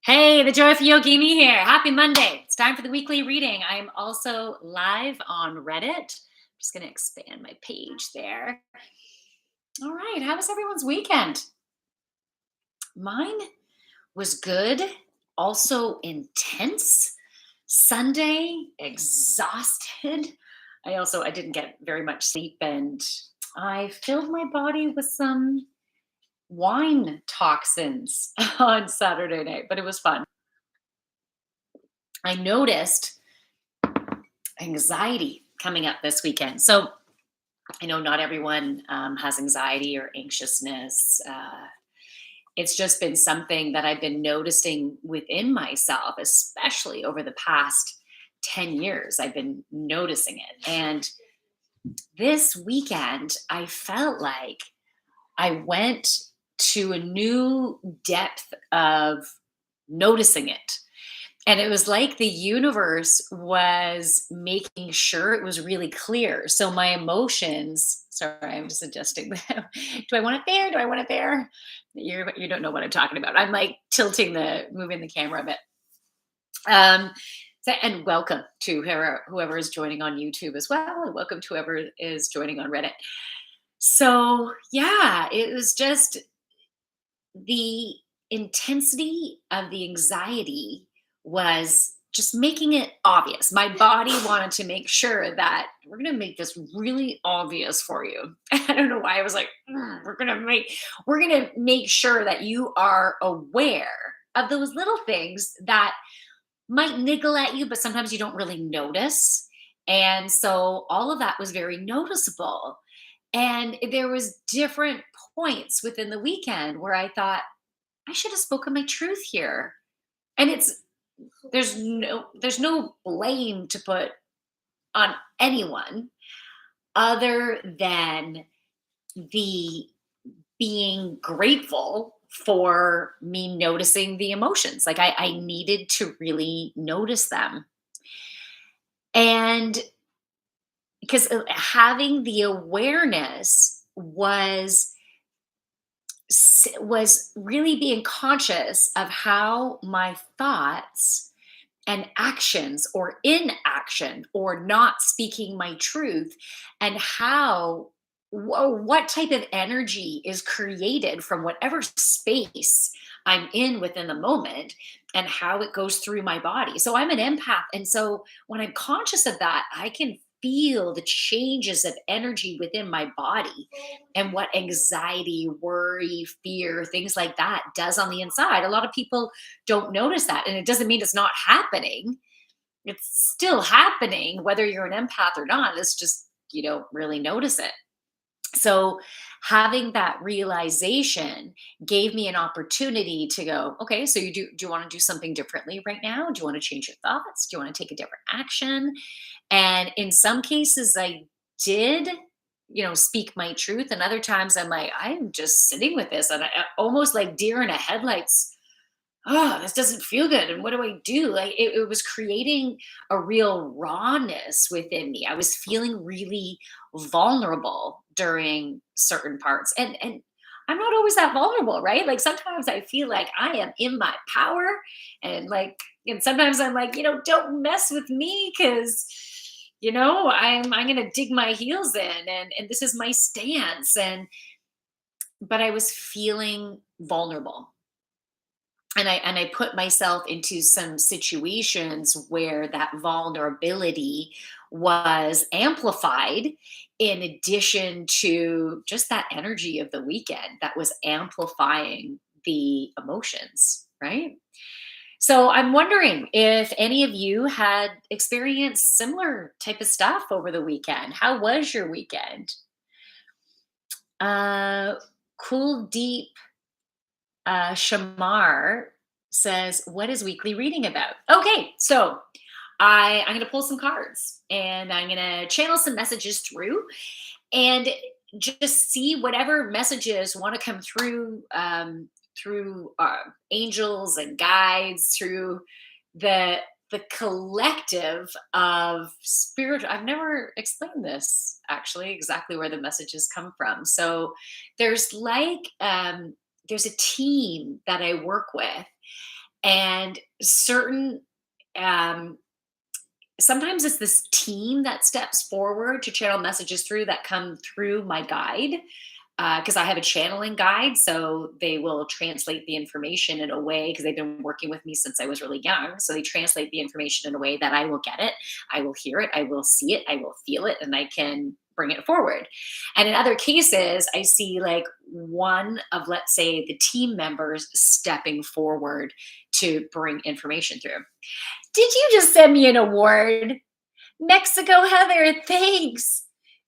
Hey, the Joyful Yogini here. Happy Monday. It's time for the weekly reading. I'm also live on Reddit. I'm just going to expand my page there. All right. How was everyone's weekend? Mine was good, also intense. Sunday, exhausted. I didn't get very much sleep and I filled my body with some wine toxins on Saturday night, but it was fun. I noticed anxiety coming up this weekend. So I know not everyone has anxiety or anxiousness. It's just been something that I've been noticing within myself, especially over the past 10 years. I've been noticing it. And this weekend, I felt like I went to a new depth of noticing it. And it was like the universe was making sure it was really clear. So my emotions, sorry, I'm just adjusting them. Do I want it there? Do I want it there? You don't know what I'm talking about. I'm like moving the camera a bit. And welcome to whoever is joining on YouTube as well. And welcome to whoever is joining on Reddit. So yeah, it was just the intensity of the anxiety was just making it obvious. My body wanted to make sure that we're going to make this really obvious for you. I don't know why I was like, we're going to make sure that you are aware of those little things that might niggle at you, but sometimes you don't really notice. And so all of that was very noticeable. And there was different points within the weekend where I thought, I should have spoken my truth here. And there's no blame to put on anyone other than the being grateful for me noticing the emotions. Like I needed to really notice them. And because having the awareness was really being conscious of how my thoughts and actions or inaction or not speaking my truth and how what type of energy is created from whatever space I'm in within the moment and how it goes through my body. So I'm an empath. And so when I'm conscious of that, I can feel the changes of energy within my body and what anxiety, worry, fear, things like that does on the inside. A lot of people don't notice that. And it doesn't mean it's not happening. It's still happening, whether you're an empath or not. It's just you don't really notice it. So having that realization gave me an opportunity to go, okay, so you want to do something differently right now? Do you want to change your thoughts? Do you want to take a different action? And in some cases I did, speak my truth. And other times I'm like, I'm just sitting with this and almost like deer in a headlights. Oh, this doesn't feel good. And what do I do? Like it was creating a real rawness within me. I was feeling really vulnerable during certain parts. And I'm not always that vulnerable, right? Like sometimes I feel like I am in my power and sometimes I'm like, don't mess with me because I'm gonna dig my heels in and this is my stance. But I was feeling vulnerable and I put myself into some situations where that vulnerability was amplified in addition to just that energy of the weekend that was amplifying the emotions, right? So I'm wondering if any of you had experienced similar type of stuff over the weekend. How was your weekend? uh cool deep Shamar says, "What is weekly reading about?" Okay, so I'm going to pull some cards and I'm going to channel some messages through and just see whatever messages want to come through angels and guides, through the the collective of spirit. I've never explained this actually exactly where the messages come from. So there's there's a team that I work with, And certain um, sometimes it's this team that steps forward to channel messages through that come through my guide, because I have a channeling guide. So they will translate the information in a way, because they've been working with me since I was really young. So they translate the information in a way that I will get it, I will hear it, I will see it, I will feel it, and I can bring it forward. And in other cases, I see like one of, let's say, the team members stepping forward to bring information through. Did you just send me an award? Mexico Heather, thanks.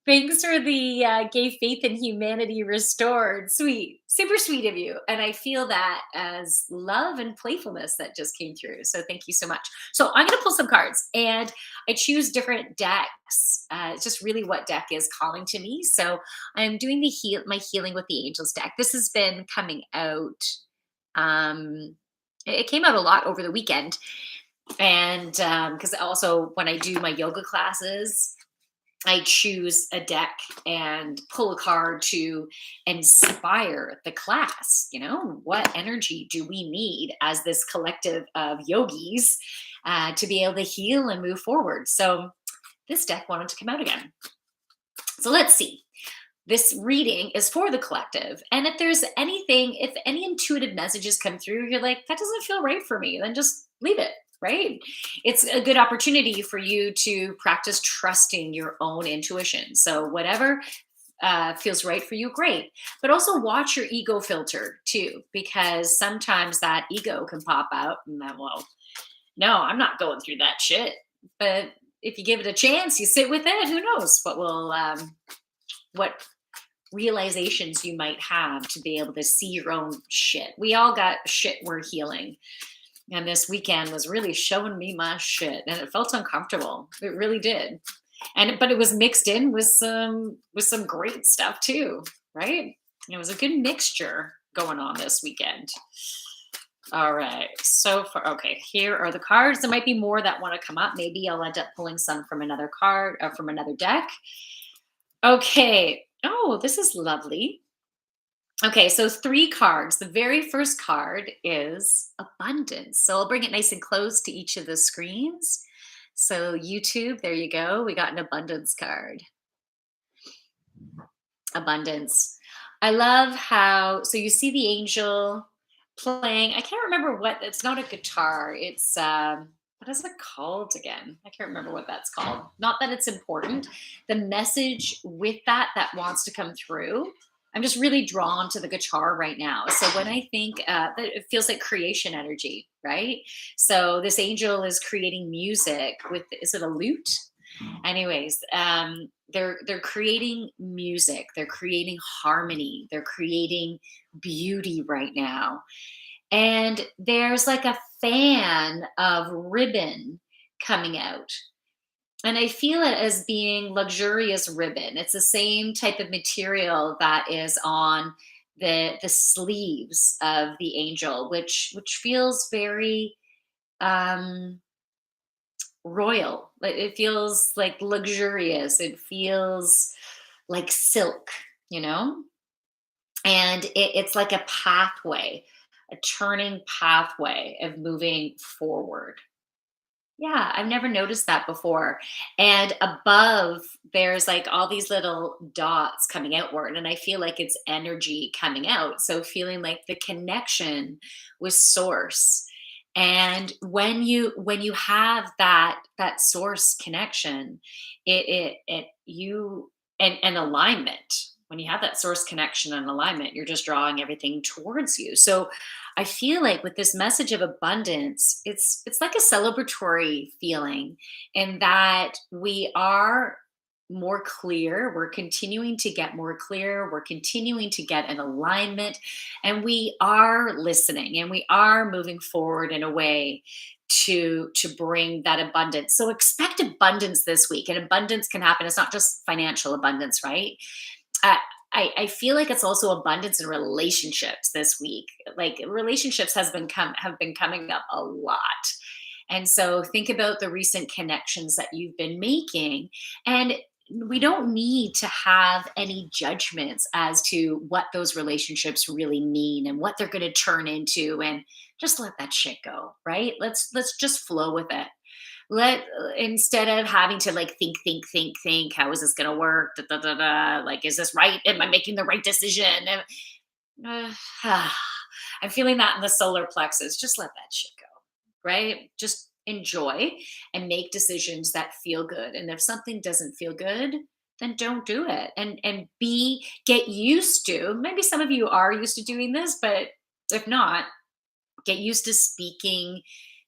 Thanks for the Gay Faith and Humanity Restored. Sweet, super sweet of you. And I feel that as love and playfulness that just came through. So thank you so much. So I'm going to pull some cards and I choose different decks. It's just really what deck is calling to me. So I'm doing my healing with the angels deck. This has been coming out. It came out a lot over the weekend, and because also when I do my yoga classes, I choose a deck and pull a card to inspire the class. What energy do we need as this collective of yogis to be able to heal and move forward? So this deck wanted to come out again. So let's see. This reading is for the collective. And if any intuitive messages come through, you're like, that doesn't feel right for me, then just leave it, right? It's a good opportunity for you to practice trusting your own intuition. So, whatever feels right for you, great. But also watch your ego filter too, because sometimes that ego can pop out and then, well, no, I'm not going through that shit. But if you give it a chance, you sit with it, who knows what realizations you might have to be able to see your own shit. We all got shit we're healing. And this weekend was really showing me my shit and it felt uncomfortable. It really did. But it was mixed in with some great stuff too, right? It was a good mixture going on this weekend. All right. Okay, here are the cards. There might be more that want to come up. Maybe I'll end up pulling some from another card or from another deck. Okay. Oh, this is lovely. Okay, so 3 cards. The very first card is abundance. So I'll bring it nice and close to each of the screens. So, YouTube, there you go. We got an abundance card. Abundance. I love how, so you see the angel playing. I can't remember it's not a guitar. It's, what is it called again? I can't remember what that's called. Not that it's important. The message with that wants to come through. I'm just really drawn to the guitar right now. So when I think that, it feels like creation energy, right? So this angel is creating music with, is it a lute? Anyways, they're creating music, they're creating harmony, they're creating beauty right now. And there's like a fan of ribbon coming out. And I feel it as being luxurious ribbon. It's the same type of material that is on the sleeves of the angel, which feels very royal. Like it feels like luxurious. It feels like silk, you know? And it's like a pathway, a turning pathway of moving forward. Yeah, I've never noticed that before. And above, there's like all these little dots coming outward, and I feel like it's energy coming out. So feeling like the connection with source. And when you have that source connection, it you and alignment. When you have that source connection and alignment, you're just drawing everything towards you. So I feel like with this message of abundance, it's like a celebratory feeling in that we are more clear, we're continuing to get more clear, we're continuing to get an alignment, and we are listening and we are moving forward in a way to bring that abundance. So expect abundance this week, and abundance can happen. It's not just financial abundance, right? I, I feel like it's also abundance in relationships this week. Like relationships have been coming up a lot. And so think about the recent connections that you've been making. And we don't need to have any judgments as to what those relationships really mean and what they're going to turn into. And just let that shit go, right? Let's just flow with it. Let Instead of having to like think, how is this gonna work? Da, da, da, da. Like, is this right? Am I making the right decision? I'm feeling that in the solar plexus. Just let that shit go, right? Just enjoy and make decisions that feel good. And if something doesn't feel good, then don't do it. And be get used to. Maybe some of you are used to doing this, but if not, get used to speaking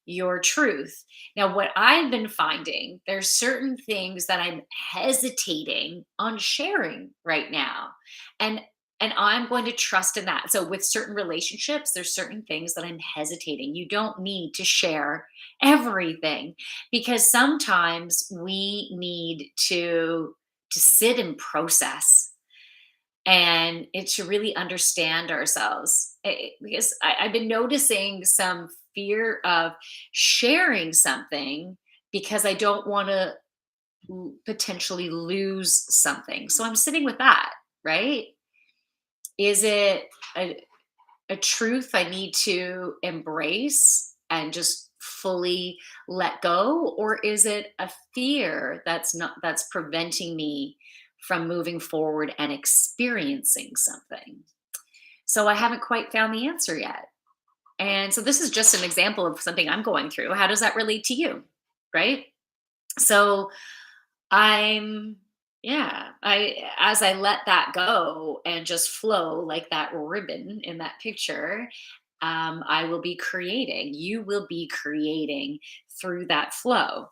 your truth. Now, what I've been finding, there's certain things that I'm hesitating on sharing right now. And I'm going to trust in that. So with certain relationships, there's certain things that I'm hesitating. You don't need to share everything, because sometimes we need to sit and process, and it's to really understand ourselves. Because I've been noticing some fear of sharing something because I don't want to potentially lose something. So I'm sitting with that, right? Is it a, a truth I need to embrace and just fully let go, or is it a fear that's preventing me from moving forward and experiencing something? So I haven't quite found the answer yet. And so this is just an example of something I'm going through. How does that relate to you? Right? So I'm yeah, I as I let that go and just flow like that ribbon in that picture, I will be creating. You will be creating through that flow.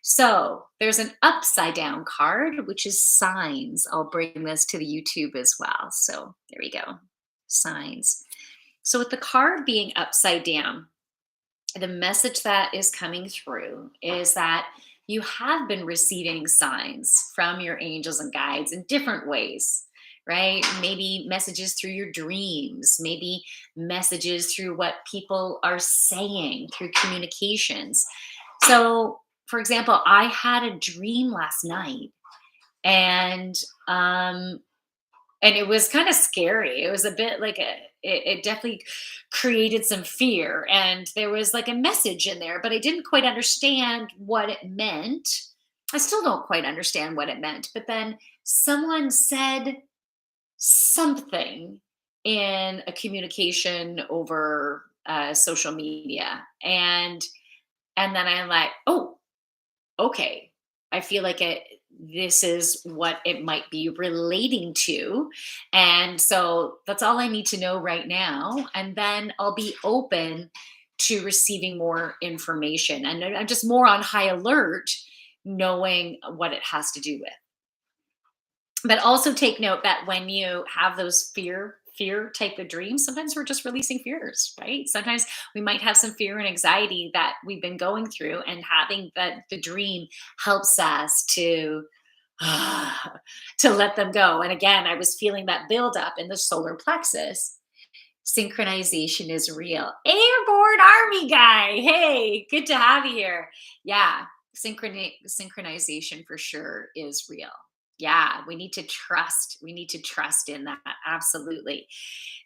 So there's an upside down card, which is signs. I'll bring this to the YouTube as well. So there we go. Signs. So with the card being upside down, the message that is coming through is that you have been receiving signs from your angels and guides in different ways, right? Maybe messages through your dreams, maybe messages through what people are saying through communications. So, for example, I had a dream last night, and um and it was kind of scary. It was a bit like it definitely created some fear, and there was like a message in there, but I didn't quite understand what it meant. I still don't quite understand what it meant, but then someone said something in a communication over social media, and then I'm like, oh, okay, I feel like this is what it might be relating to. And so that's all I need to know right now. And then I'll be open to receiving more information. And I'm just more on high alert, knowing what it has to do with. But also take note that when you have those fear type of dreams, sometimes we're just releasing fears, right? Sometimes we might have some fear and anxiety that we've been going through, and having that the dream helps us to to let them go. And again, I was feeling that build up in the solar plexus. Synchronization is real. Airborne army guy. Hey, good to have you here. Yeah, synchronization for sure is real. Yeah, we need to trust. We need to trust in that. Absolutely.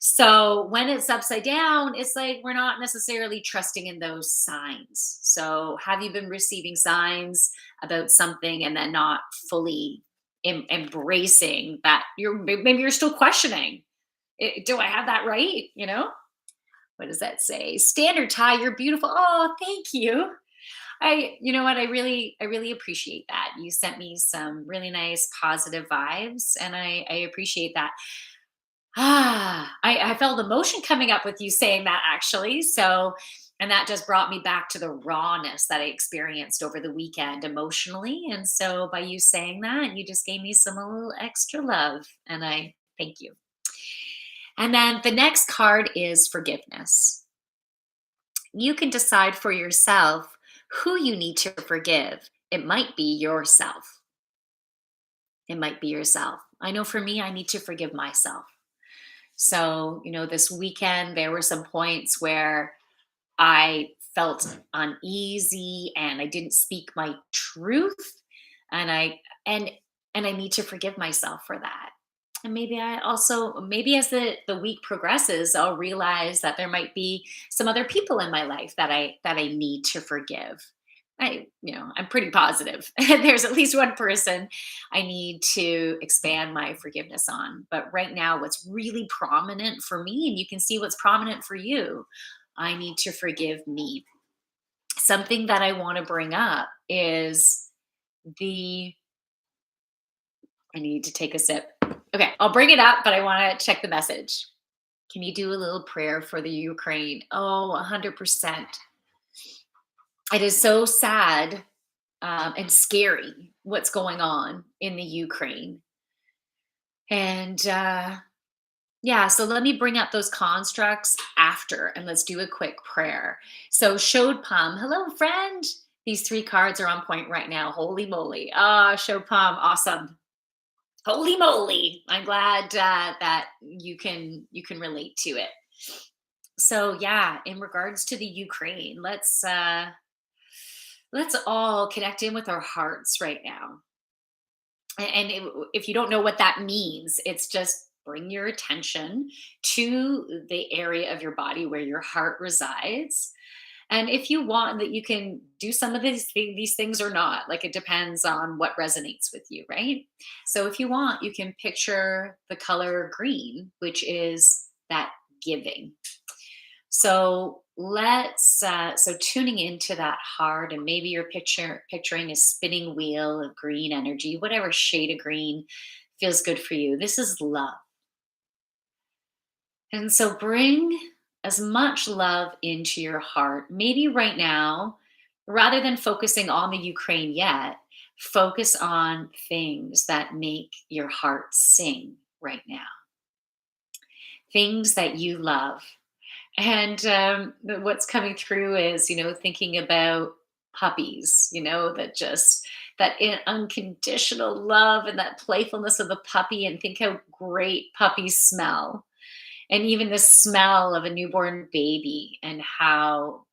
So when it's upside down, it's like we're not necessarily trusting in those signs. So have you been receiving signs about something and then not fully embracing that? Maybe you're still questioning. Do I have that right? What does that say? Standard tie, you're beautiful. Oh, thank you. You know what? I really appreciate that. You sent me some really nice positive vibes, and I appreciate that. I felt emotion coming up with you saying that, actually. So, and that just brought me back to the rawness that I experienced over the weekend emotionally. And so by you saying that, you just gave me some a little extra love, and I thank you. And then the next card is forgiveness. You can decide for yourself who you need to forgive. It might be yourself. It might be yourself. I know for me, I need to forgive myself. So, this weekend, there were some points where I felt uneasy and I didn't speak my truth. And I and and I need to forgive myself for that. And maybe I also, maybe as the week progresses, I'll realize that there might be some other people in my life that I need to forgive. I'm pretty positive there's at least one person I need to expand my forgiveness on. But right now, what's really prominent for me, and you can see what's prominent for you, I need to forgive me. Something that I want to bring up is the I need to take a sip. Okay, I'll bring it up, but I want to check the message. Can you do a little prayer for the Ukraine? Oh, 100%. It is so sad and scary what's going on in the Ukraine. And yeah, so let me bring up those constructs after and let's do a quick prayer. So, Showed Palm, hello, friend. These three cards are on point right now. Holy moly. Ah, Showed Palm, awesome. Holy moly. I'm glad that you can relate to it. So yeah, in regards to the Ukraine, let's all connect in with our hearts right now. If you don't know what that means, it's just bring your attention to the area of your body where your heart resides. And if you want, that you can do some of these things or not. Like, it depends on what resonates with you, right? So if you want, you can picture the color green, which is that giving. So so tuning into that heart, and maybe you're picturing a spinning wheel of green energy, whatever shade of green feels good for you. This is love. And so bring as much love into your heart. Maybe right now, rather than focusing on the Ukraine yet, focus on things that make your heart sing right now, things that you love. And what's coming through is, thinking about puppies, that unconditional love and that playfulness of the puppy, and think how great puppies smell. And even the smell of a newborn baby, and how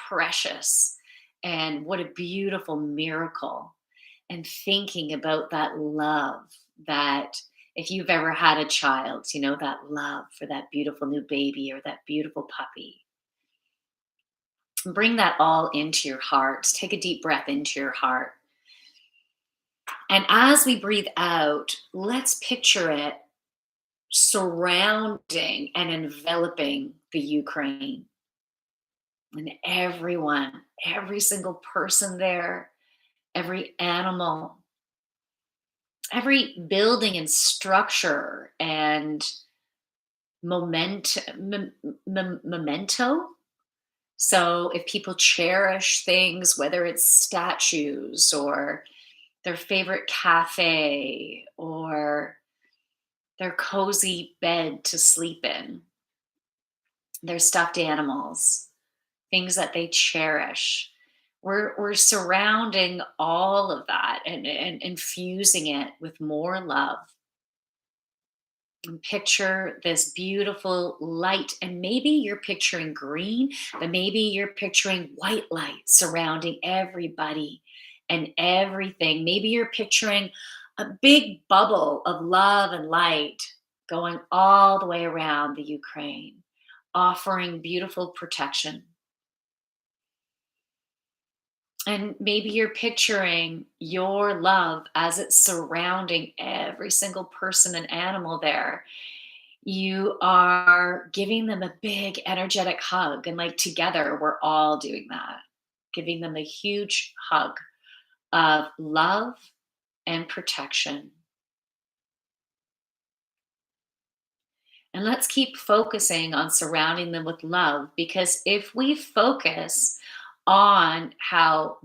precious and what a beautiful miracle. And thinking about that love, that if you've ever had a child, that love for that beautiful new baby or that beautiful puppy. Bring that all into your heart. Take a deep breath into your heart. And as we breathe out, let's picture it surrounding and enveloping the Ukraine, and everyone, every single person there, every animal, every building and structure and memento. So if people cherish things, whether it's statues or their favorite cafe or their cozy bed to sleep in, their stuffed animals, things that they cherish. We're surrounding all of that, and infusing it with more love. And picture this beautiful light. And maybe you're picturing green, but maybe you're picturing white light surrounding everybody and everything. Maybe you're picturing a big bubble of love and light going all the way around the Ukraine, offering beautiful protection. And maybe you're picturing your love as it's surrounding every single person and animal there. You are giving them a big energetic hug. And like, together, we're all doing that, giving them a huge hug of love and protection. And let's keep focusing on surrounding them with love, because if we focus on how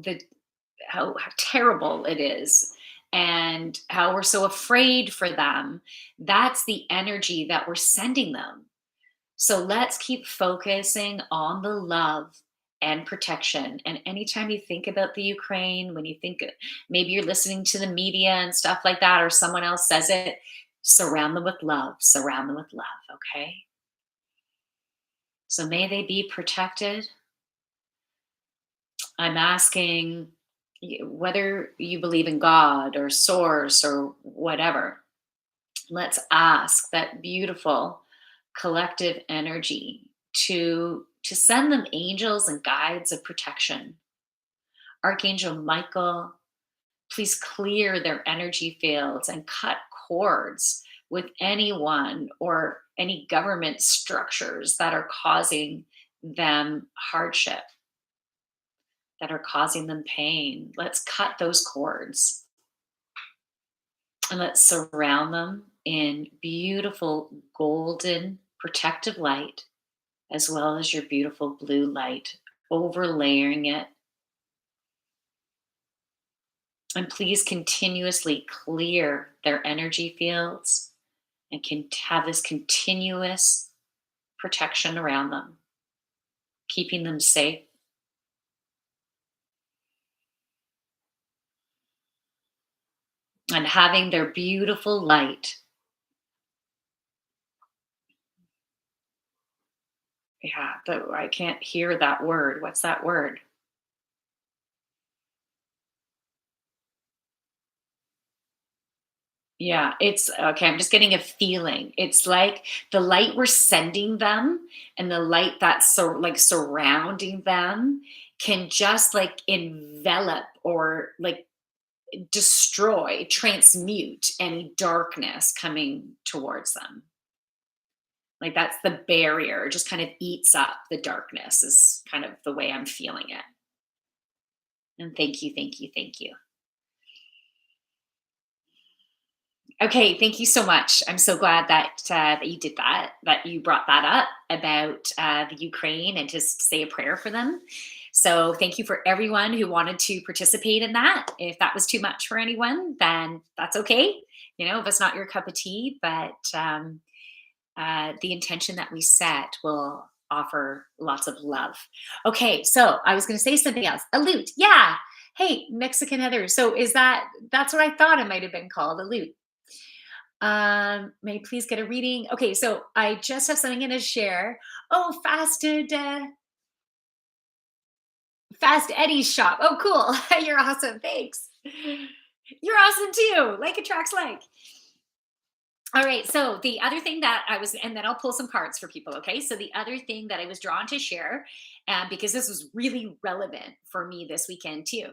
terrible it is and how we're so afraid for them, that's the energy that we're sending them. So let's keep focusing on the love and protection. And anytime you think about the Ukraine, when you think, maybe you're listening to the media and stuff like that, or someone else says it, surround them with love, surround them with love. Okay. So may they be protected. I'm asking, whether you believe in God or source or whatever, Let's ask that beautiful collective energy to send them angels and guides of protection. Archangel Michael, please clear their energy fields and cut cords with anyone or any government structures that are causing them hardship, that are causing them pain. Let's cut those cords and let's surround them in beautiful golden protective light, as well as your beautiful blue light, overlaying it. And please continuously clear their energy fields and can have this continuous protection around them, keeping them safe. And having their beautiful light. Yeah, I can't hear that word. What's that word? Yeah, it's okay. I'm just getting a feeling. It's like the light we're sending them and the light that's like surrounding them can just like envelop or like destroy, transmute any darkness coming towards them. Like that's the barrier, just kind of eats up the darkness, is kind of the way I'm feeling it. And thank you, thank you, thank you. Okay, thank you so much. I'm so glad that you did that, that you brought that up about the Ukraine and just say a prayer for them. So thank you for everyone who wanted to participate in that. If that was too much for anyone, then that's okay. You know, if it's not your cup of tea, but the intention that we set will offer lots of love. Okay, so I was going to say something else. A lute, yeah. Hey, Mexican Heather. So is that's what I thought it might have been called, a lute. May I please get a reading? Okay, so I just have something to share. Oh, Fast Eddie's shop. Oh, cool. You're awesome. Thanks. You're awesome too. Like attracts like. All right. So the other thing that and then I'll pull some cards for people. Okay. So the other thing that I was drawn to share, because this was really relevant for me this weekend too,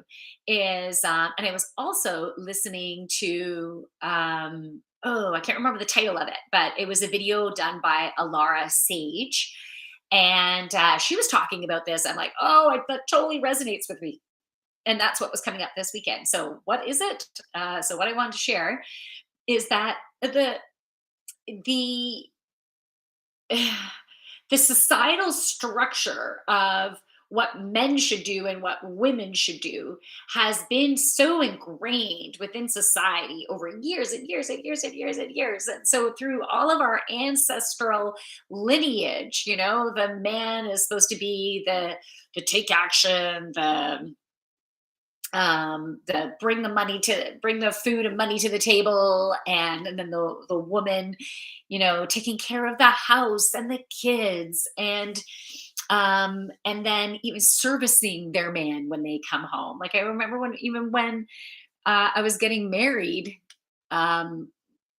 is, and I was also listening to, oh, I can't remember the title of it, but it was a video done by Alara Sage. And she was talking about this. I'm like, oh, that totally resonates with me. And that's what was coming up this weekend. So what is it? So what I wanted to share is that the the societal structure of what men should do and what women should do has been so ingrained within society over years and years and years and years and years. And so through all of our ancestral lineage, you know, the man is supposed to be the take action, the bring the food and money to the table, and then the woman, you know, taking care of the house and the kids, and then even servicing their man when they come home. Like I remember when I was getting married, um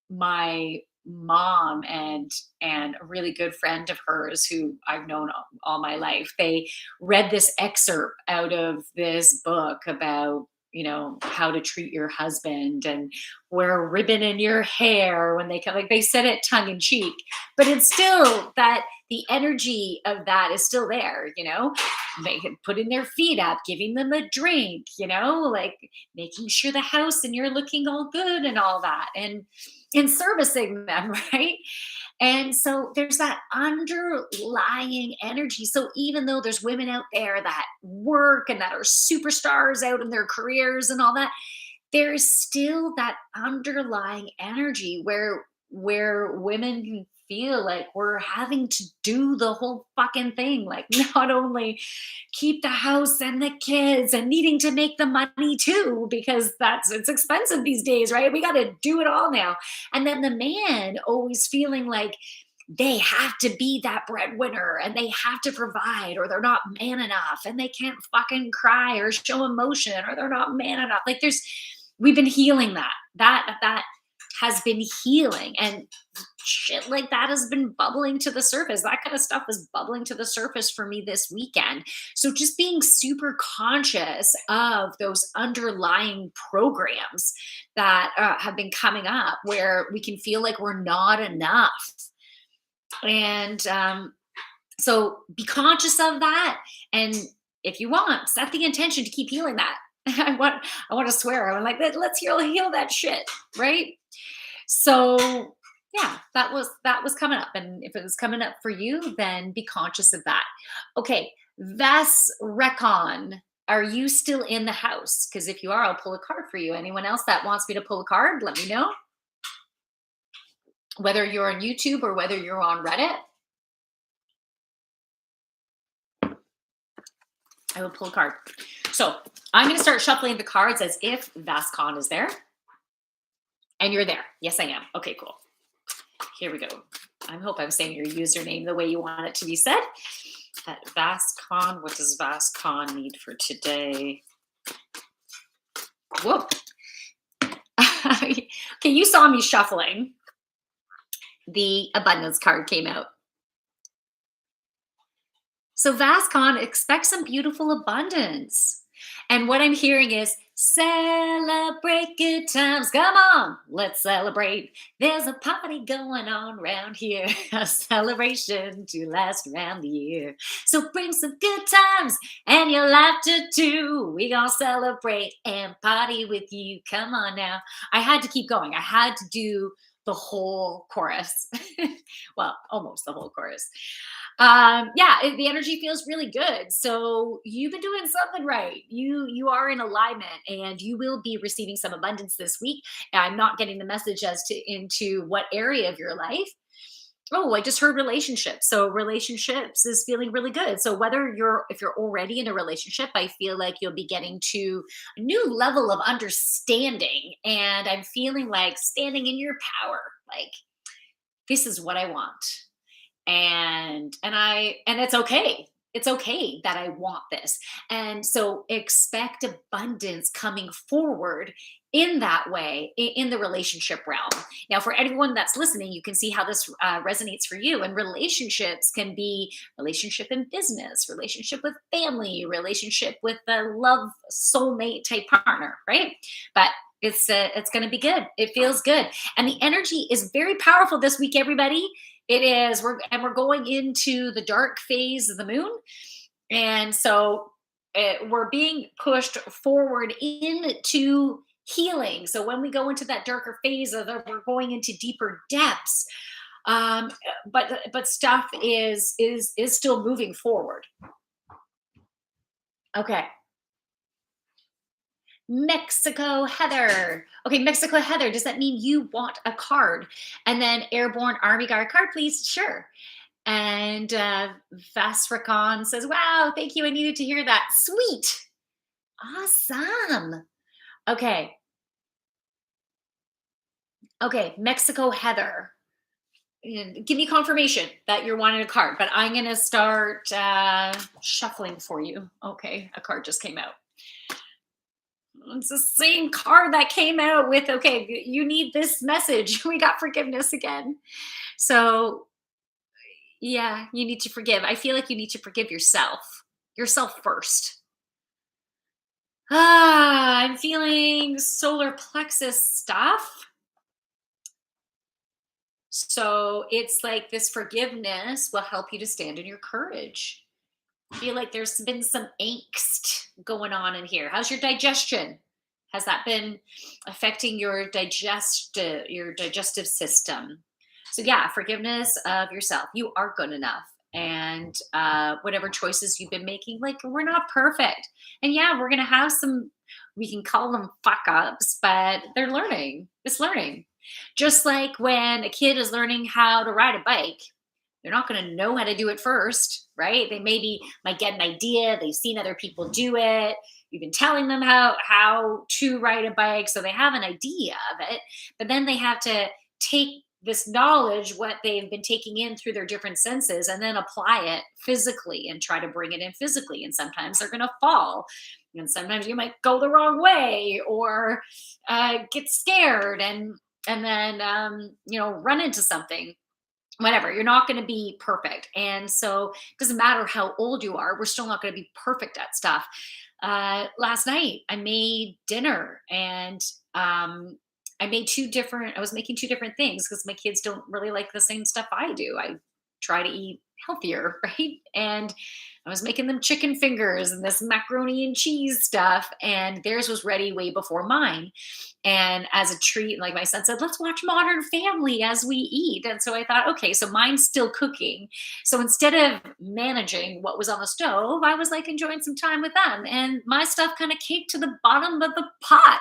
my mom and a really good friend of hers who I've known all my life, they read this excerpt out of this book about, you know, how to treat your husband and wear a ribbon in your hair when they come. Like they said it tongue in cheek, but it's still that the energy of that is still there, you know, making putting their feet up, giving them a drink, you know, like making sure the house and you're looking all good and all that. And servicing them, right? And so there's that underlying energy. So even though there's women out there that work and that are superstars out in their careers and all that, there's still that underlying energy where women can feel like we're having to do the whole fucking thing, like not only keep the house and the kids and needing to make the money too, because it's expensive these days, right? We got to do it all now. And then the man always feeling like they have to be that breadwinner and they have to provide, or they're not man enough and they can't fucking cry or show emotion, or they're not man enough. Like we've been healing that has been healing, and shit like that has been bubbling to the surface. That kind of stuff was bubbling to the surface for me this weekend. So just being super conscious of those underlying programs that have been coming up where we can feel like we're not enough. And so be conscious of that. And if you want, set the intention to keep healing that. I want to swear. I'm like, let's heal that shit, right? So yeah, that was coming up. And if it was coming up for you, then be conscious of that. Okay, Vas Recon. Are you still in the house? Because if you are, I'll pull a card for you. Anyone else that wants me to pull a card, let me know. Whether you're on YouTube or whether you're on Reddit, I will pull a card. So I'm going to start shuffling the cards as if Vascon is there. And you're there. Yes, I am. Okay, cool. Here we go. I hope I'm saying your username the way you want it to be said. Vascon, what does Vascon need for today? Whoa. Okay, you saw me shuffling. The abundance card came out. So Vascon, expect some beautiful abundance. And what I'm hearing is celebrate good times. Come on, let's celebrate. There's a party going on around here, a celebration to last around the year. So bring some good times and your laughter too. We gonna celebrate and party with you. Come on now. I had to keep going. I had to do the whole chorus. Well, almost the whole chorus. The energy feels really good. So you've been doing something right. You are in alignment, and you will be receiving some abundance this week. I'm not getting the message as to into what area of your life. Oh, I just heard relationships. So relationships is feeling really good. So if you're already in a relationship, I feel like you'll be getting to a new level of understanding. And I'm feeling like standing in your power. Like, this is what I want. And it's okay. It's okay that I want this. And so expect abundance coming forward in that way in the relationship realm. Now, for everyone that's listening, you can see how this resonates for you. And relationships can be relationship in business, relationship with family, relationship with a love soulmate type partner, right? But it's going to be good. It feels good, and the energy is very powerful this week, everybody. It is. We're going into the dark phase of the moon, and so we're being pushed forward into healing. So when we go into that darker phase we're going into deeper depths. But stuff is still moving forward. Okay. Mexico Heather. Okay, Mexico Heather, does that mean you want a card? And then Airborne Army Guard card, please. Sure. And Vasracon says, wow, thank you. I needed to hear that. Sweet. Awesome. Okay. Okay, Mexico Heather. And give me confirmation that you're wanting a card, but I'm going to start shuffling for you. Okay, a card just came out. It's the same card that came out with, okay, you need this message. We got forgiveness again. So, yeah, you need to forgive. I feel like you need to forgive yourself first. I'm feeling solar plexus stuff. So it's like this forgiveness will help you to stand in your courage. I feel like there's been some angst going on in here. How's your digestion? Has that been affecting your digestive system? So yeah, forgiveness of yourself. You are good enough. And whatever choices you've been making, like, we're not perfect. And yeah, we're gonna have some, we can call them fuck ups, but they're learning. It's learning. Just like when a kid is learning how to ride a bike, they're not going to know how to do it first, right? They maybe might get an idea. They've seen other people do it. You've been telling them how to ride a bike, so they have an idea of it. But then they have to take this knowledge, what they've been taking in through their different senses, and then apply it physically and try to bring it in physically. And sometimes they're going to fall. And sometimes you might go the wrong way or get scared. And and then run into something, whatever. You're not going to be perfect, and so it doesn't matter how old you are, we're still not going to be perfect at stuff. Last night I made dinner, and I was making two different things because my kids don't really like the same stuff I do. I try to eat healthier, right? And I was making them chicken fingers and this macaroni and cheese stuff, and theirs was ready way before mine. And as a treat, like my son said, let's watch Modern Family as we eat. And so I thought, okay, so mine's still cooking. So instead of managing what was on the stove, I was like enjoying some time with them. And my stuff kind of caked to the bottom of the pot.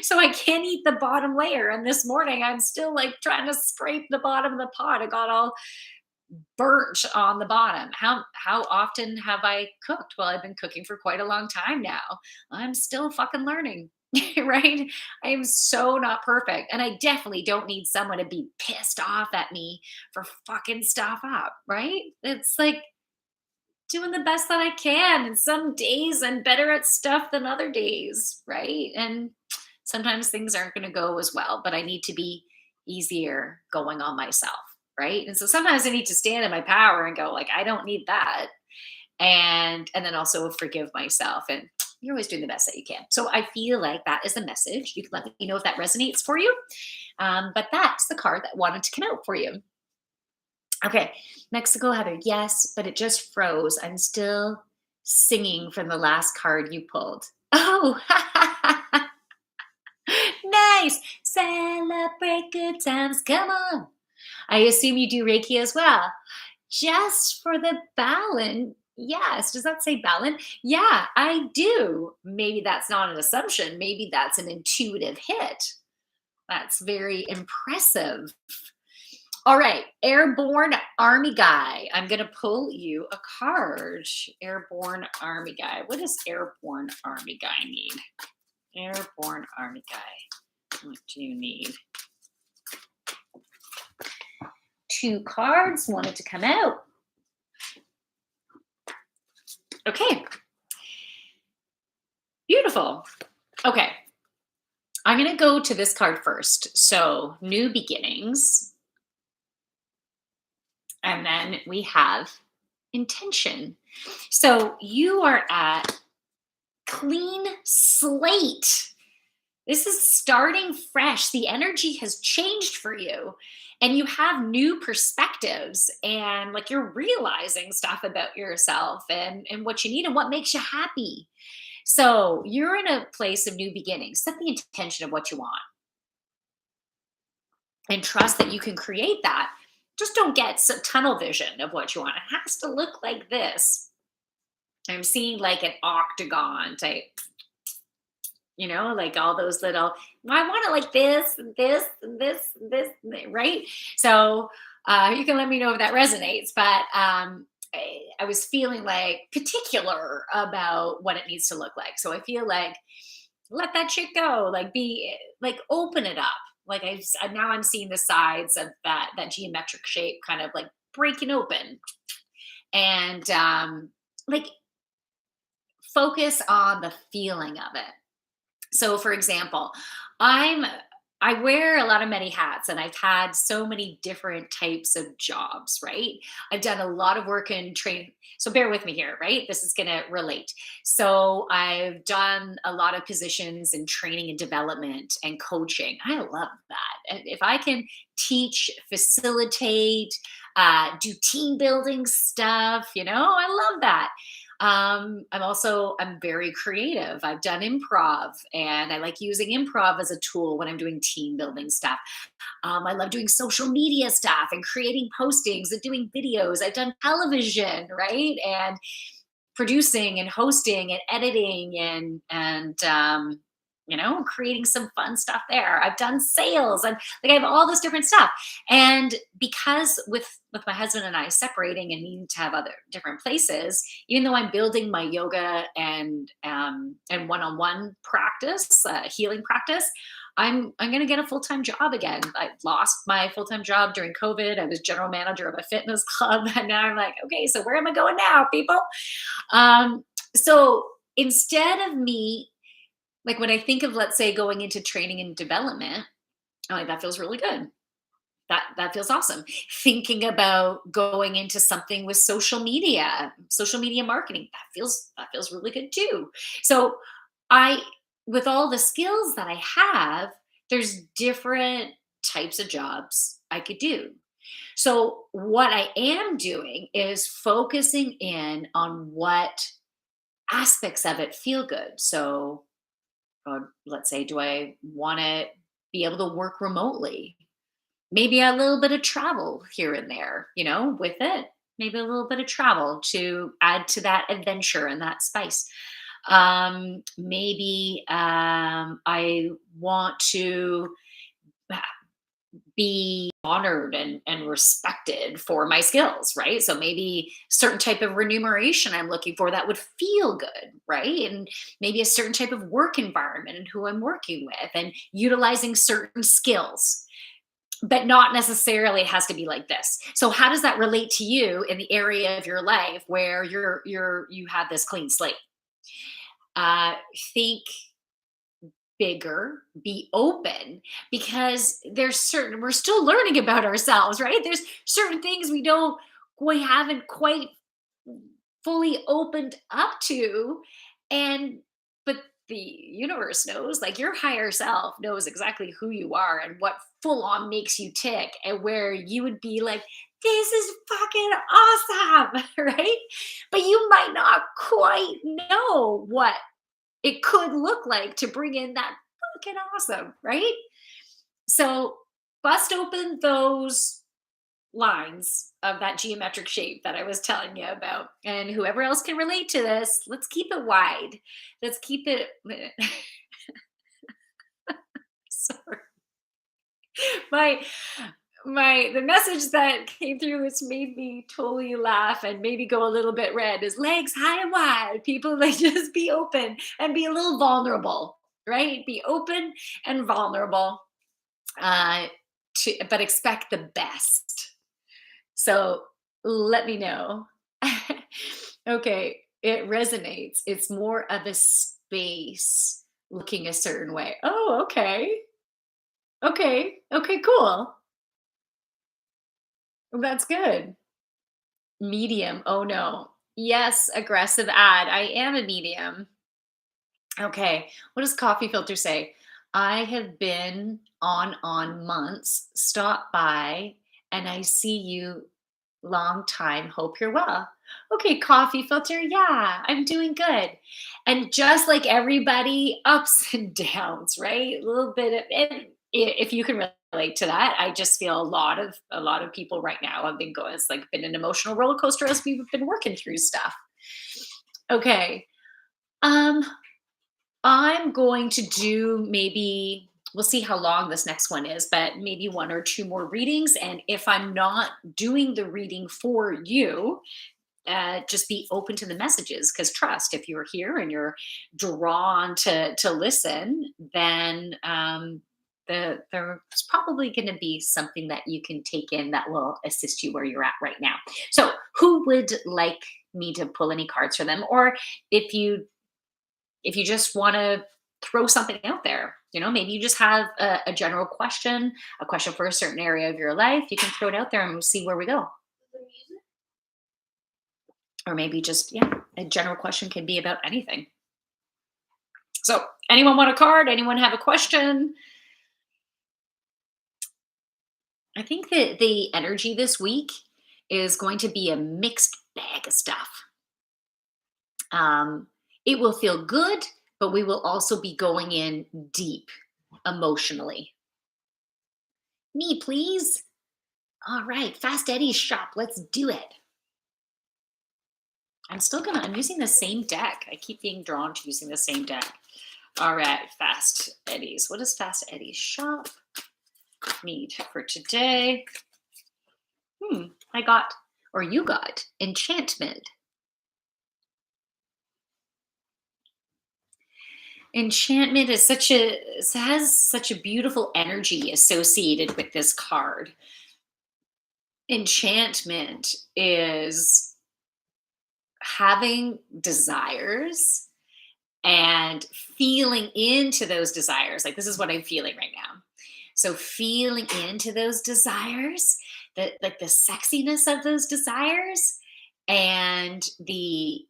So I can't eat the bottom layer. And this morning I'm still like trying to scrape the bottom of the pot. It got all burnt on the bottom. How often have I cooked? Well, I've been cooking for quite a long time now. I'm still fucking learning. Right? I am so not perfect. And I definitely don't need someone to be pissed off at me for fucking stuff up, right? It's like doing the best that I can. And some days I'm better at stuff than other days, right? And sometimes things aren't going to go as well, but I need to be easier going on myself, right? And so sometimes I need to stand in my power and go like, I don't need that, and then also forgive myself, and you're always doing the best that you can. So I feel like that is the message. You can let me know if that resonates for you. But that's the card that wanted to come out for you. Okay, Mexico Heather, yes, but it just froze. I'm still singing from the last card you pulled. Oh, nice. Celebrate good times. Come on. I assume you do Reiki as well. Just for the balance. Yes. Does that say balance? Yeah, I do. Maybe that's not an assumption. Maybe that's an intuitive hit. That's very impressive. All right, Airborne Army Guy. I'm going to pull you a card. Airborne Army Guy. What does Airborne Army Guy need? Airborne Army Guy. What do you need? Two cards wanted to come out. Okay. Beautiful. Okay. I'm going to go to this card first. So, new beginnings. And then we have intention. So, you are at clean slate. This is starting fresh. The energy has changed for you, and you have new perspectives, and like you're realizing stuff about yourself and what you need and what makes you happy. So you're in a place of new beginnings. Set the intention of what you want and trust that you can create that. Just don't get some tunnel vision of what you want. It has to look like this. I'm seeing like an octagon type, like all those little, "Well, I want it like this, and this, and this, and this," right? So you can let me know if that resonates. But I was feeling like particular about what it needs to look like. So I feel like let that shit go. Like be like open it up. Like now I'm seeing the sides of that geometric shape kind of like breaking open, and like focus on the feeling of it. So for example, I'm I wear a lot of many hats, and I've had so many different types of jobs, right? I've done a lot of work in training. So bear with me here, right? This is going to relate. So I've done a lot of positions in training and development and coaching. I love that. And if I can teach, facilitate, do team building stuff, I love that. I'm very creative. I've done improv, and I like using improv as a tool when I'm doing team building stuff. I love doing social media stuff and creating postings and doing videos. I've done television, right? And producing and hosting and editing and creating some fun stuff there. I've done sales, and like I have all this different stuff. And because with my husband and I separating and needing to have other different places, even though I'm building my yoga and one-on-one practice, healing practice, I'm going to get a full-time job again. I lost my full-time job during COVID. I was general manager of a fitness club, and now I'm like, okay, so where am I going now, people? So instead of me, like when I think of, let's say, going into training and development, I'm like, that feels really good. That feels awesome. Thinking about going into something with social media marketing, that feels really good too. So I with all the skills that I have, there's different types of jobs I could do. So what I am doing is focusing in on what aspects of it feel good. So let's say, do I want to be able to work remotely? Maybe a little bit of travel here and there, with it. Maybe a little bit of travel to add to that adventure and that spice. Maybe I want to be honored and respected for my skills, right? So maybe certain type of remuneration I'm looking for that would feel good, right? And maybe a certain type of work environment and who I'm working with and utilizing certain skills, but not necessarily it has to be like this. So how does that relate to you in the area of your life where you have this clean slate? Think bigger, be open, because we're still learning about ourselves, right? There's certain things we haven't quite fully opened up to, and but the universe knows, like your higher self knows exactly who you are and what full on makes you tick, and where you would be like, this is fucking awesome, right? But you might not quite know what it could look like to bring in that fucking awesome, right? So bust open those lines of that geometric shape that I was telling you about. And whoever else can relate to this, let's keep it wide. Let's keep it. Sorry. My the message that came through, which made me totally laugh and maybe go a little bit red, is legs high and wide. People, like, just be open and be a little vulnerable, right? Be open and vulnerable, uh, but expect the best. So let me know. Okay, it resonates. It's more of a space looking a certain way. Oh, okay. Okay. Okay, cool. That's good. Medium. Oh no. Yes, aggressive ad. I am a medium. Okay. What does coffee filter say? I have been on months. Stop by and I see you long time. Hope you're well. Okay, coffee filter. Yeah, I'm doing good. And just like everybody, ups and downs, right? A little bit of it. If you can relate to that, I just feel a lot of people right now have been going. It's like been an emotional roller coaster as we've been working through stuff. Okay. Um, I'm going to do, maybe we'll see how long this next one is, but maybe one or two more readings. And if I'm not doing the reading for you, just be open to the messages, because trust, if you're here and you're drawn to listen, then there's probably going to be something that you can take in that will assist you where you're at right now. So who would like me to pull any cards for them? Or if you just want to throw something out there, maybe you just have a general question, a question for a certain area of your life, you can throw it out there and we'll see where we go. Or maybe just, yeah, a general question can be about anything. So anyone want a card? Anyone have a question? I think that the energy this week is going to be a mixed bag of stuff. um, it will feel good, but we will also be going in deep emotionally. Me, please. All right, Fast Eddie's shop. Let's do it. I'm using the same deck. I keep being drawn to using the same deck. All right, Fast Eddie's. What does Fast Eddie's shop need for today? I got, or you got, enchantment. Enchantment is has such a beautiful energy associated with this card. Enchantment is having desires and feeling into those desires. Like, this is what I'm feeling right now. So feeling into those desires, like the sexiness of those desires, and the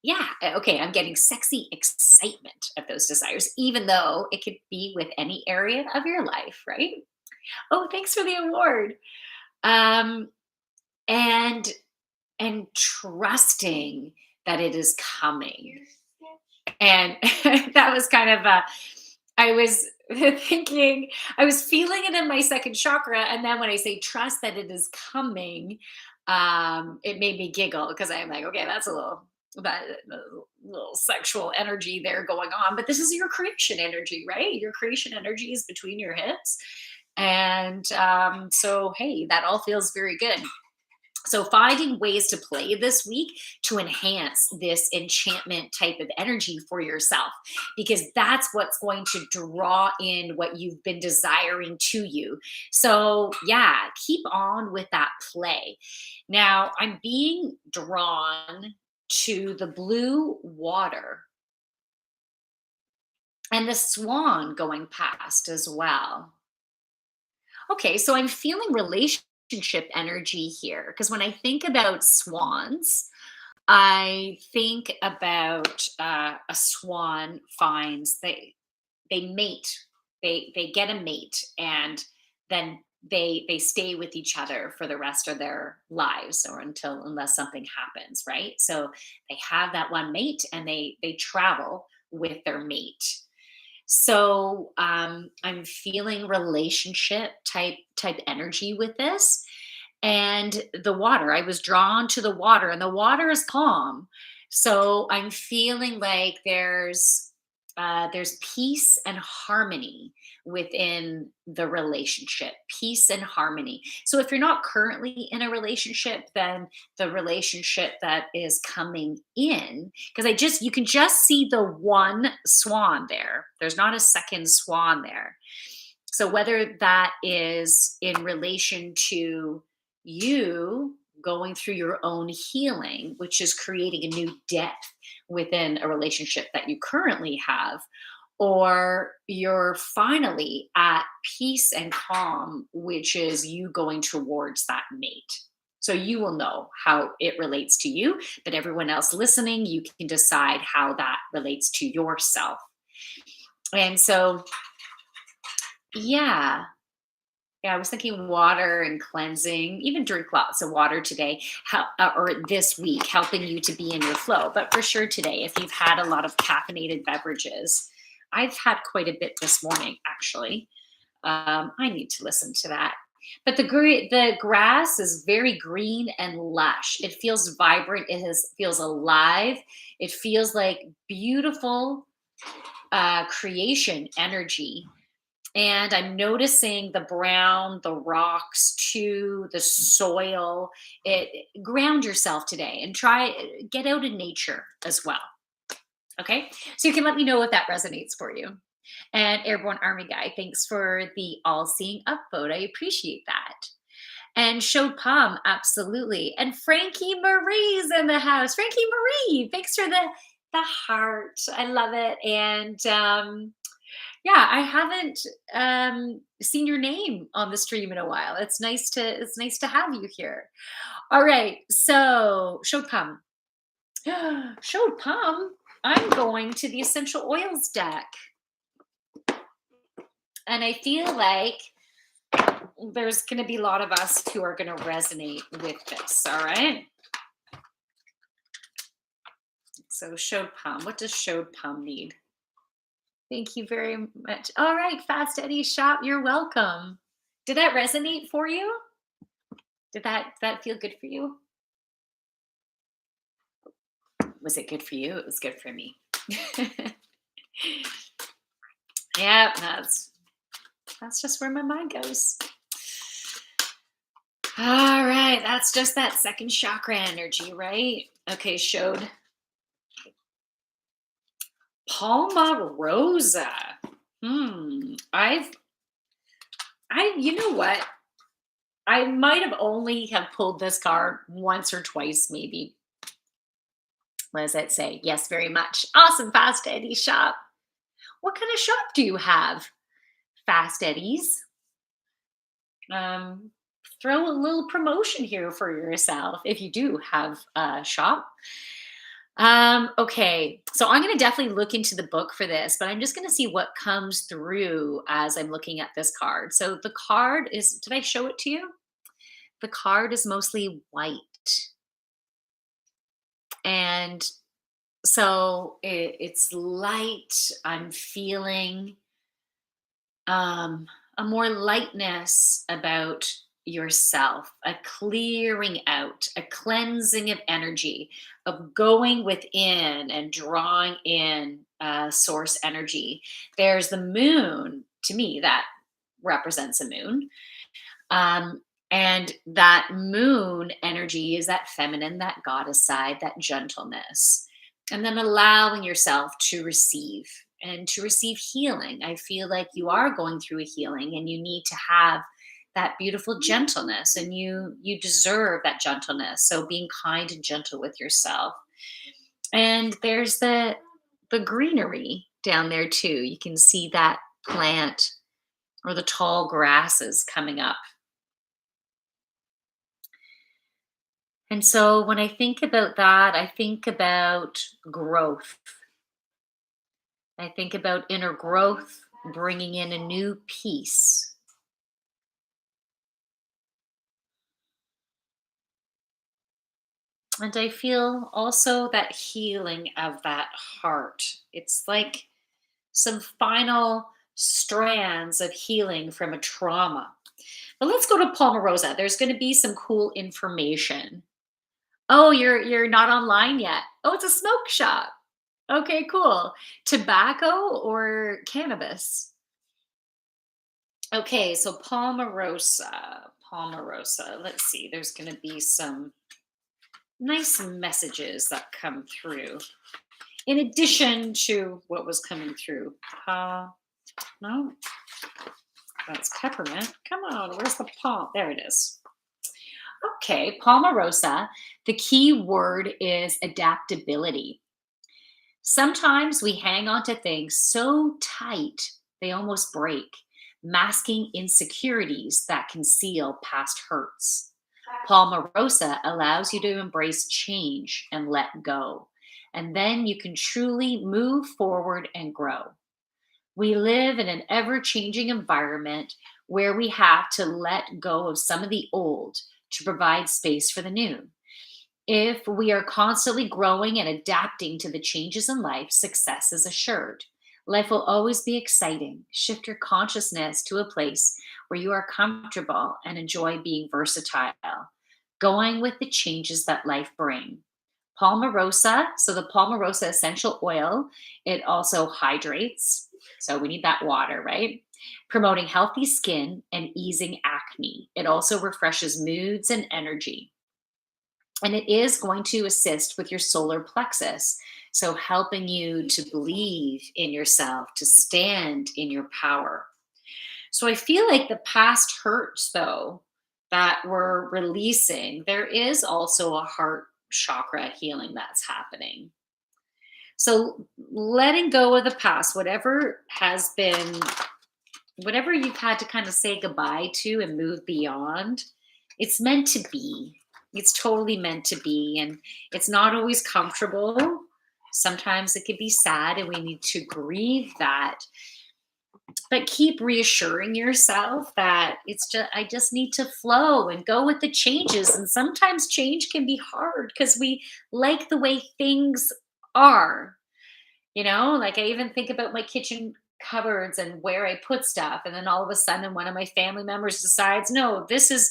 yeah, okay, I'm getting sexy excitement of those desires, even though it could be with any area of your life, right? Oh, thanks for the award. Um, and and trusting that it is coming. And that was kind of I was thinking, I was feeling it in my second chakra. And then when I say trust that it is coming, it made me giggle because I'm like, okay, that's a little sexual energy there going on. But this is your creation energy, right? Your creation energy is between your hips. And so, hey, that all feels very good. So, finding ways to play this week to enhance this enchantment type of energy for yourself, because that's what's going to draw in what you've been desiring to you. So, yeah, keep on with that play. Now, I'm being drawn to the blue water and the swan going past as well. Okay, so I'm feeling relationship energy here because when I think about swans, I think about a swan finds they mate, they get a mate, and then they stay with each other for the rest of their lives or until unless something happens, right? So they have that one mate and they travel with their mate. So I'm feeling relationship type energy with this, and the water. I was drawn to the water, and the water is calm. So I'm feeling like there's peace and harmony within the relationship, peace and harmony. So if you're not currently in a relationship, then the relationship that is coming in, because you can just see the one swan there. There's not a second swan there. So whether that is in relation to you going through your own healing, which is creating a new depth within a relationship that you currently have, or you're finally at peace and calm, which is you going towards that mate. So you will know how it relates to you, but everyone else listening, you can decide how that relates to yourself. And so, yeah, yeah, I was thinking water and cleansing, even drink lots of water today, or this week, helping you to be in your flow. But for sure today, if you've had a lot of caffeinated beverages, I've had quite a bit this morning, actually. I need to listen to that. But the grass is very green and lush. It feels vibrant. Feels alive. It feels like beautiful creation energy, and I'm noticing the brown, the rocks too, the soil. Ground yourself today and try get out in nature as well. Okay, so you can let me know if that resonates for you. And Airborne Army Guy, thanks for the all-seeing upvote. I appreciate that. And Showed Palm, absolutely. And Frankie Marie's in the house. Frankie Marie, thanks for the heart. I love it. And yeah, I haven't seen your name on the stream in a while. It's nice to have you here. All right, so Showed Palm. Showed Palm. I'm going to the essential oils deck, and I feel like there's going to be a lot of us who are going to resonate with this. All right. So Showed Palm. What does Showed Palm need? Thank you very much. All right, Fast Eddie Shop, you're welcome. Did that resonate for you? Did that feel good for you? Was it good for you? It was good for me. Yeah, that's just where my mind goes. All right, that's just that second chakra energy, right? Okay, Showed Palma Rosa. You know what? I might have only have pulled this card once or twice, maybe. What does it say? Yes, very much. Awesome, Fast Eddie Shop. What kind of shop do you have? Fast Eddie's. Um, Throw a little promotion here for yourself if you do have a shop. Okay, so I'm going to definitely look into the book for this, but I'm just going to see what comes through as I'm looking at this card. So the card is, did I show it to you? The card is mostly white. And so it's light. I'm feeling um, a more lightness about yourself, a clearing out, a cleansing of energy, of going within and drawing in source energy. There's the moon, to me, that represents a moon. Um, and that moon energy is that feminine, that goddess side, that gentleness. And then allowing yourself to receive and to receive healing. I feel like you are going through a healing and you need to have that beautiful gentleness, and you deserve that gentleness. So being kind and gentle with yourself. And there's the greenery down there too. You can see that plant or the tall grasses coming up. And so when I think about that, I think about growth. I think about inner growth, bringing in a new peace. And I feel also that healing of that heart. It's like some final strands of healing from a trauma. But let's go to Palmarosa. There's going to be some cool information. Oh, you're not online yet. Oh, it's a smoke shop. Okay, cool. Tobacco or cannabis? Okay, so Palmarosa. Palmarosa. Let's see. There's going to be some nice messages that come through in addition to what was coming through. No, that's peppermint. Come on, where's the palm? There it is. Okay, Palmarosa. The key word is adaptability. Sometimes we hang on to things so tight they almost break, masking insecurities that conceal past hurts. Palmarosa allows you to embrace change and let go. And then you can truly move forward and grow. We live in an ever changing environment where we have to let go of some of the old to provide space for the new. If we are constantly growing and adapting to the changes in life, success is assured. Life will always be exciting. Shift your consciousness to a place where you are comfortable and enjoy being versatile, going with the changes that life brings. Palmarosa, so the Palmarosa essential oil, it also hydrates. So we need that water, right? Promoting healthy skin and easing acne. It also refreshes moods and energy. And it is going to assist with your solar plexus. So helping you to believe in yourself, to stand in your power. So I feel like the past hurts, though, that we're releasing, there is also a heart chakra healing that's happening. So letting go of the past, whatever has been, whatever you've had to kind of say goodbye to and move beyond, it's meant to be. It's totally meant to be. And it's not always comfortable. Sometimes it can be sad, and we need to grieve that, but keep reassuring yourself that it's just, I just need to flow and go with the changes. And sometimes change can be hard because we like the way things are. Like I even think about my kitchen cupboards and where I put stuff, and then all of a sudden one of my family members decides, no, this is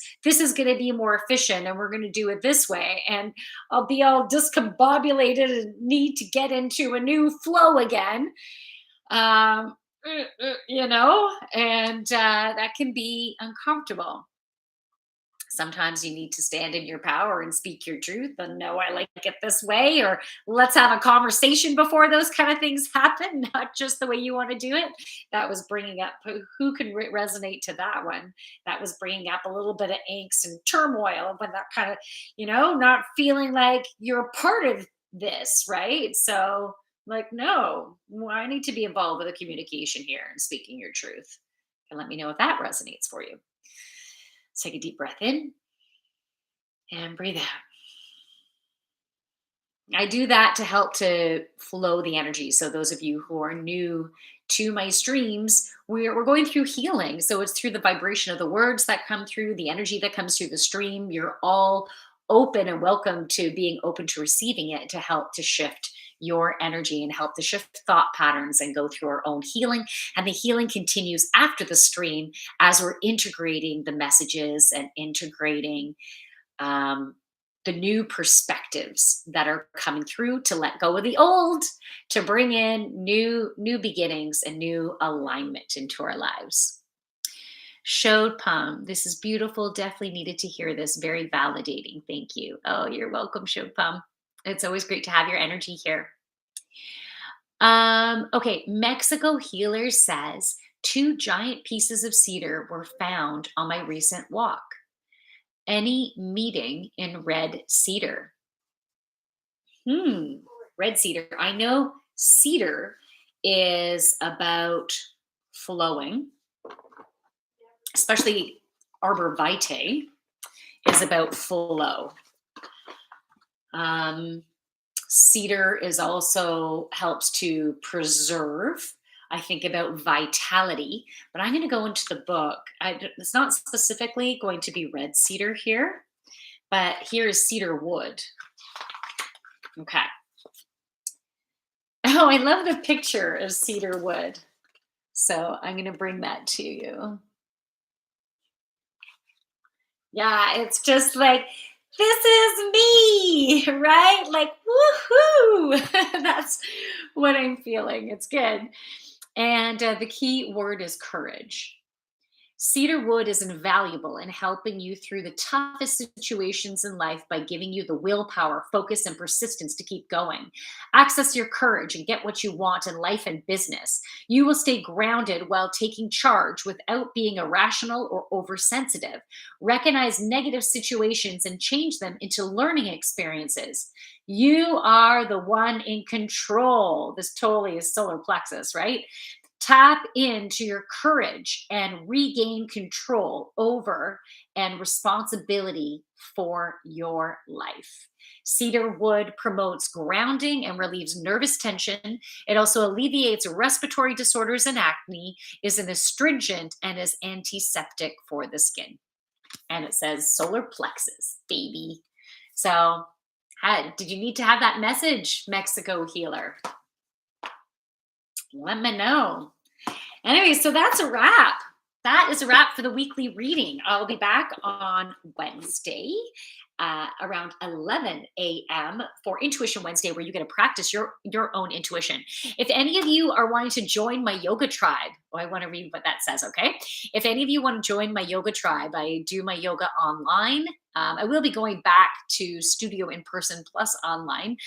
going to be more efficient and we're going to do it this way, and I'll be all discombobulated and need to get into a new flow again. um and that can be uncomfortable. Sometimes you need to stand in your power and speak your truth and no, I like it this way, or let's have a conversation before those kind of things happen, not just the way you want to do it. That was bringing up, who can resonate to that one? That was bringing up a little bit of angst and turmoil when that kind of, not feeling like you're a part of this, right? So, like, no, I need to be involved with the communication here and speaking your truth. And let me know if that resonates for you. Let's take a deep breath in and breathe out. I do that to help to flow the energy. So those of you who are new to my streams, we're going through healing. So it's through the vibration of the words that come through, the energy that comes through the stream. You're all open and welcome to being open to receiving it to help to shift your energy and help to shift thought patterns and go through our own healing. And the healing continues after the stream as we're integrating the messages and integrating um, the new perspectives that are coming through to let go of the old, to bring in new beginnings and new alignment into our lives. Showed Palm, this is beautiful. Definitely needed to hear this. Very validating. Thank you. Oh, you're welcome, Showed Palm. It's always great to have your energy here. Okay, Mexico Healer says 2 giant pieces of cedar were found on my recent walk. Any meeting in red cedar? Hmm, red cedar. I know cedar is about flowing, especially arbor vitae is about flow. Um, Cedar is also helps to preserve. I think about vitality, but I'm going to go into the book. It's not specifically going to be red cedar here, but here is cedar wood. Okay. Oh, I love the picture of cedar wood. So I'm going to bring that to you. Yeah, it's just like, this is me, right? Like, woohoo! That's what I'm feeling. It's good. And the key word is courage. Cedar wood is invaluable in helping you through the toughest situations in life by giving you the willpower, focus, and persistence to keep going. Access your courage and get what you want in life and business. You will stay grounded while taking charge without being irrational or oversensitive. Recognize negative situations and change them into learning experiences. You are the one in control. This totally is solar plexus, right? Tap into your courage and regain control over and responsibility for your life. Cedar wood promotes grounding and relieves nervous tension. It also alleviates respiratory disorders and acne, is an astringent, and is antiseptic for the skin. And it says solar plexus, baby. So, did you need to have that message, Mexico Healer? Let me know. Anyway, so that's a wrap. That is a wrap for the weekly reading. I'll be back on Wednesday around 11 a.m. for Intuition Wednesday, where you get to practice your own intuition. If any of you are wanting to join my yoga tribe, I want to read what that says, okay? If any of you want to join my yoga tribe, I do my yoga online. I will be going back to studio in person plus online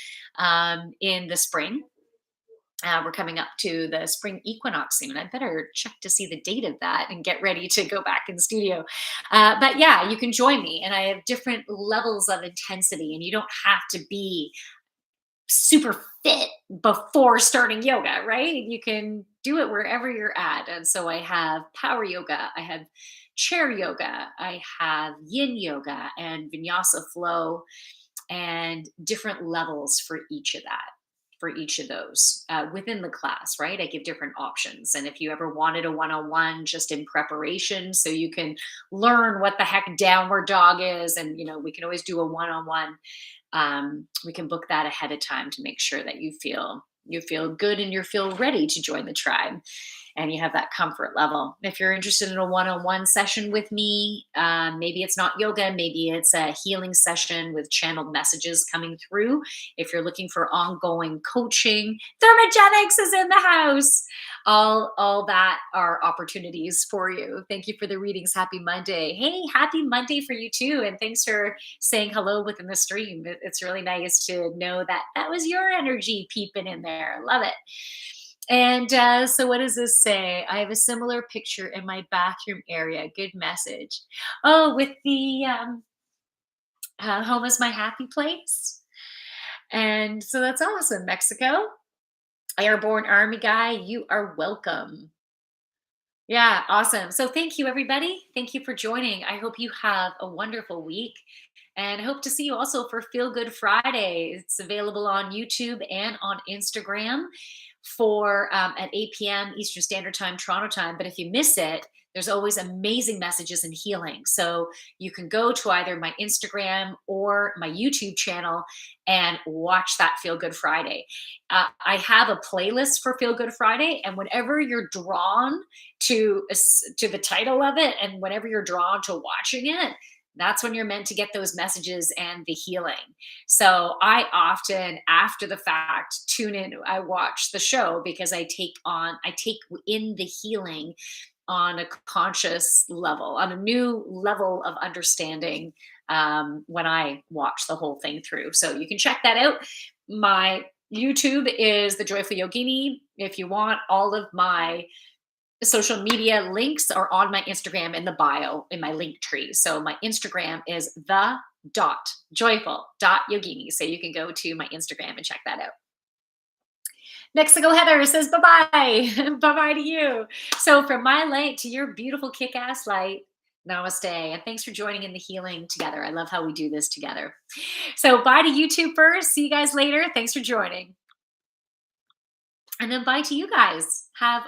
in the spring. We're coming up to the spring equinox soon. I better check to see the date of that and get ready to go back in studio. But yeah, you can join me, and I have different levels of intensity, and you don't have to be super fit before starting yoga, right? You can do it wherever you're at. And so I have power yoga, I have chair yoga, I have yin yoga and vinyasa flow, and different levels for each of that, for each of those within the class, right? I give different options. And if you ever wanted a one-on-one just in preparation, so you can learn what the heck downward dog is, and we can always do a one-on-one. We can book that ahead of time to make sure that you feel good and you feel ready to join the tribe, and you have that comfort level. If you're interested in a one-on-one session with me, maybe it's not yoga, maybe it's a healing session with channeled messages coming through. If you're looking for ongoing coaching, thermogenics is in the house. All that are opportunities for you. Thank you for the readings. Happy Monday. Hey, happy Monday for you too. And thanks for saying hello within the stream. It's really nice to know that that was your energy peeping in there. Love it. And so, what does this say? I have a similar picture in my bathroom area. Good message. Oh, with the home is my happy place. And so that's awesome, Mexico. Airborne Army guy, you are welcome. Yeah, awesome. So thank you, everybody. Thank you for joining. I hope you have a wonderful week. And I hope to see you also for Feel Good Friday. It's available on YouTube and on Instagram for at 8 p.m. Eastern Standard Time, Toronto time. But if you miss it, there's always amazing messages and healing. So you can go to either my Instagram or my YouTube channel and watch that Feel Good Friday. I have a playlist for Feel Good Friday, and whenever you're drawn to the title of it, and whenever you're drawn to watching it, that's when you're meant to get those messages and the healing. So I often, after the fact, tune in. I watch the show because I take in the healing on a conscious level, on a new level of understanding, when I watch the whole thing through. So you can check that out. My YouTube is the Joyful Yogini. If you want, all of my social media links are on my Instagram in the bio in my link tree. So my Instagram is the dot joyful dot yogini. So you can go to my Instagram and check that out. Mexico Heather says bye bye. Bye bye to you. So from my light to your beautiful kick ass light, namaste. And thanks for joining in the healing together. I love how we do this together. So bye to YouTube first. See you guys later. Thanks for joining. And then bye to you guys. Have